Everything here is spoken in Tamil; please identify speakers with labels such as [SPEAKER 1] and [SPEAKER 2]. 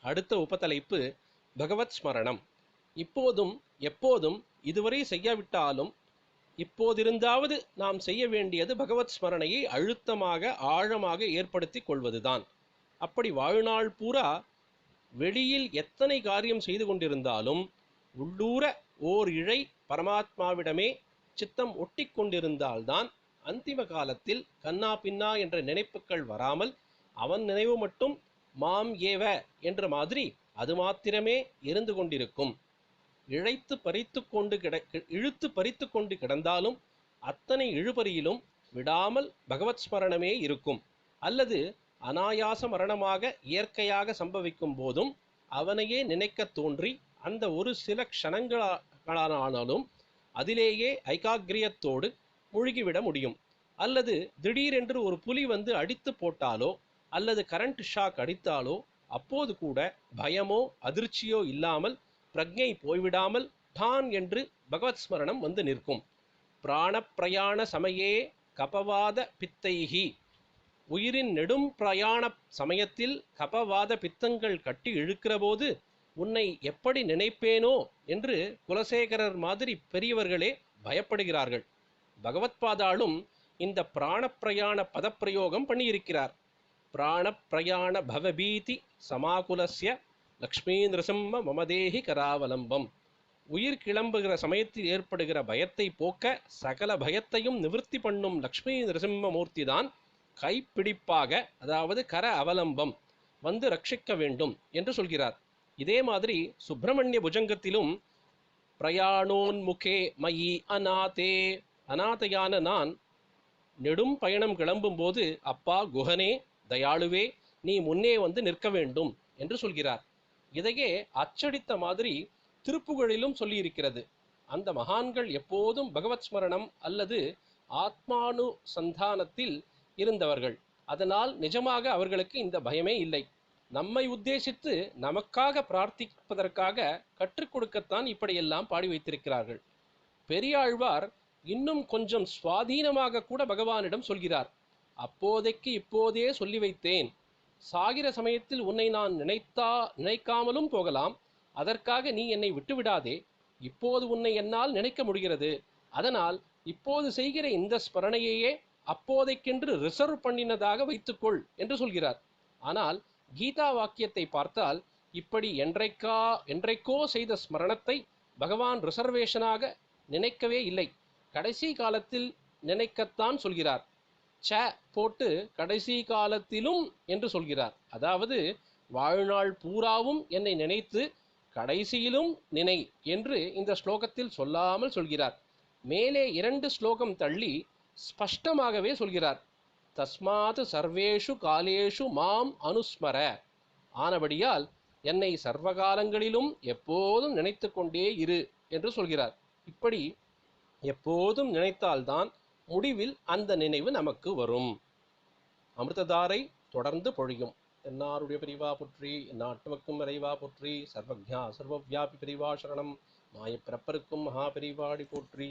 [SPEAKER 1] அடுத்த உபதலைப்பு பகவத் ஸ்மரணம். இப்போதும் எப்போதும் இதுவரை செய்யாவிட்டாலும் இப்போதிருந்தாவது நாம் செய்ய வேண்டியது பகவத் ஸ்மரணையை அழுத்தமாக ஆழமாக ஏற்படுத்தி கொள்வதுதான். அப்படி வாழ்நாள் பூரா வெளியில் எத்தனை காரியம் செய்து கொண்டிருந்தாலும் உள்ளூர ஓர் இழை பரமாத்மாவிடமே சித்தம் ஒட்டி கொண்டிருந்தால்தான் அந்திம காலத்தில் கண்ணா பின்னா என்ற நினைப்புகள் வராமல் அவன் நினைவு மட்டும் மாம் ஏவ என்ற மாதிரி அது மாத்திரமே இருந்து கொண்டிருக்கும். இழுத்து பறித்து கொண்டு கிடந்தாலும் அத்தனை இழுபறியிலும் விடாமல் பகவத் ஸ்மரணமே இருக்கும். அல்லது அனாயாச மரணமாக இயற்கையாக சம்பவிக்கும் போதும் அவனையே நினைக்க தோன்றி அந்த ஒரு சில க்ஷணங்களானாலும் அதிலேயே ஐகாகிரியத்தோடு முழுகிவிட முடியும். அல்லது திடீரென்று ஒரு புலி வந்து அடித்து போட்டாலோ அல்லது கரண்ட் ஷாக் அடித்தாலோ அப்போது கூட பயமோ அதிர்ச்சியோ இல்லாமல் பிரக்ஞை போய்விடாமல் டான் என்று பகவத் ஸ்மரணம் வந்து நிற்கும். பிராண பிரயாண சமயே கபவாத பித்தைகி, உயிரின் நெடும் பிரயாண சமயத்தில் கபவாத பித்தங்கள் கட்டி இழுக்கிற போது உன்னை எப்படி நினைப்பேனோ என்று குலசேகரர் மாதிரி பெரியவர்களே பயப்படுகிறார்கள். பகவத்பாதாளும் இந்த பிராணப்பிரயாண பதப்பிரயோகம் பண்ணியிருக்கிறார். பிராணப்பிரயாண பவபீதி சமாகுலஸ்ய லக்ஷ்மீ நிருசிம்ம மமதேஹி கராவலம்பம். உயிர் கிளம்புகிற சமயத்தில் ஏற்படுகிற பயத்தை போக்க சகல பயத்தையும் நிவர்த்தி பண்ணும் லக்ஷ்மி நிருசிம்ம மூர்த்தி தான் கைப்பிடிப்பாக, அதாவது கர அவலம்பம் வந்து ரட்சிக்க வேண்டும் என்று சொல்கிறார். இதே மாதிரி சுப்பிரமணிய புஜங்கத்திலும் பிரயாணோன்முகே மயி அநாதே, அநாதையான நான் நெடும் பயணம் கிளம்பும் போது அப்பா குஹனே தயாளுவே நீ முன்னே வந்து நிற்க வேண்டும் என்று சொல்கிறார். இதையே அச்சடித்த மாதிரி திருப்புகழிலும் சொல்லியிருக்கிறது. அந்த மகான்கள் எப்போதும் பகவத் ஸ்மரணம் அல்லது ஆத்மானு சந்தானத்தில் இருந்தவர்கள். அதனால் நிஜமாக அவர்களுக்கு இந்த பயமே இல்லை. நம்மை உத்தேசித்து நமக்காக பிரார்த்திப்பதற்காக கற்றுக் கொடுக்கத்தான் இப்படியெல்லாம் பாடி வைத்திருக்கிறார்கள். பெரியாழ்வார் இன்னும் கொஞ்சம் சுவாதீனமாக கூட பகவானிடம் சொல்கிறார். அப்போதைக்கு இப்போதே சொல்லி வைத்தேன், சாகிற சமயத்தில் உன்னை நான் நினைக்காமலும் போகலாம், அதற்காக நீ என்னை விட்டுவிடாதே, இப்போது உன்னை என்னால் நினைக்க முடிகிறது, அதனால் இப்போது செய்கிற இந்த ஸ்மரணையையே அப்போதைக்கென்று ரிசர்வ் பண்ணினதாக வைத்துக்கொள் என்று சொல்கிறார். ஆனால் கீதா வாக்கியத்தை பார்த்தால் இப்படி என்றைக்கோ செய்த ஸ்மரணத்தை பகவான் ரிசர்வேஷனாக நினைக்கவே இல்லை, கடைசி காலத்தில் நினைக்கத்தான் சொல்கிறார். ச போட்டு கடைசி காலத்திலும் என்று சொல்கிறார். அதாவது வாழ்நாள் பூராவும் என்னை நினைத்து கடைசியிலும் நினை என்று இந்த ஸ்லோகத்தில் சொல்லாமல் சொல்கிறார். மேலே 2 ஸ்லோகம் தள்ளி ஸ்பஷ்டமாகவே சொல்கிறார். தஸ்மாத் சர்வேஷு காலேஷு மாம் அனுஸ்மர, ஆனபடியால் என்னை சர்வகாலங்களிலும் எப்போதும் நினைத்து கொண்டே இரு என்று சொல்கிறார். இப்படி எப்போதும் நினைத்தால்தான் முடிவில் அந்த நினைவு நமக்கு வரும். அமிர்ததாரை தொடர்ந்து பொழியும். என்னாருடைய பிரிவா புற்றி, நாட்டுமக்கும் இறைவா புற்றி, சர்வஜா சர்வவியாபி பிரிவா சரணம், மாயப்பிறப்பருக்கும் மகா பிரிவாடி போற்றி.